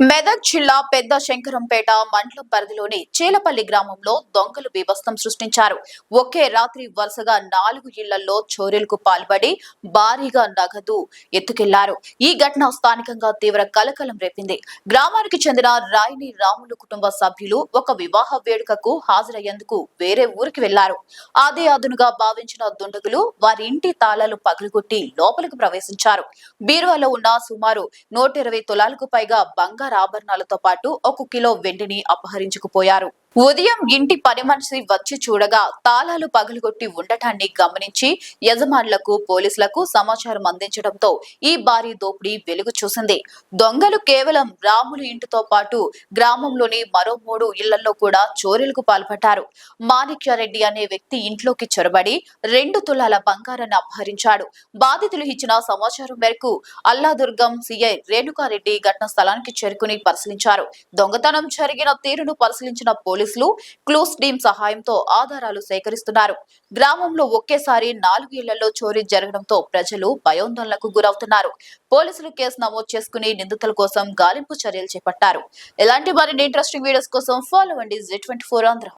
మెదక్ జిల్లా పెద్ద శంకరంపేట మండలం పరిధిలోని చీలపల్లి గ్రామంలో దొంగలు బీభత్సం సృష్టించారు. ఒకే రాత్రి వరుసగా 4 ఇళ్లలో చోరీలకు పాల్పడి భారీగా నగదు ఎత్తుకెళ్లారు. ఈ ఘటన స్థానికంగా తీవ్ర కలకలం రేపింది. గ్రామానికి చెందిన రాయిని రాములు కుటుంబ సభ్యులు ఒక వివాహ వేడుకకు హాజరయ్యేందుకు వేరే ఊరికి వెళ్లారు. అదే అదునుగా భావించిన దుండగులు వారి ఇంటి తాళాలు పగలగొట్టి లోపలికి ప్రవేశించారు. బీరువాలో ఉన్న సుమారు 120 తులాలకు పైగా బంగారు ఆభరణాలతో పాటు 1 కిలో వెండిని అపహరించుకుపోయారు. ఉదయం ఇంటి పని మనిషి వచ్చి చూడగా తాళాలు పగలగొట్టి ఉండటాన్ని గమనించి యజమానులకు పోలీసులకు సమాచారం అందించడంతో ఈ భారీ దోపిడీ వెలుగు చూసింది. దొంగలు కేవలం రాములు ఇంటితో పాటు గ్రామంలోని మరో 3 ఇళ్లలో కూడా చోరీలకు పాల్పడ్డారు. మాణిక్యారెడ్డి అనే వ్యక్తి ఇంట్లోకి చొరబడి 2 తులాల బంగారాన్ని అపహరించాడు. బాధితులు ఇచ్చిన సమాచారం మేరకు అల్లాదుర్గం సిఐ రేణుకారెడ్డి ఘటనా స్థలానికి చేరుకుని పరిశీలించారు. దొంగతనం జరిగిన తీరును పరిశీలించిన పోలీసులు క్లూస్ టీమ్ సహాయంతో ఆధారాలు సేకరిస్తున్నారు. గ్రామంలో ఒకేసారి 4 ఇళ్లలో చోరీ జరగడంతో ప్రజలు భయాందోళనకు గురవుతున్నారు. పోలీసులు కేసు నమోదు చేసుకుని నిందితుల కోసం గాలింపు చర్యలు చేపట్టారు. ఇలాంటి మరిన్ని ఇంట్రెస్టింగ్ వీడియోస్ కోసం ఫాలో అవ్వండి Z24 ఆంధ్ర.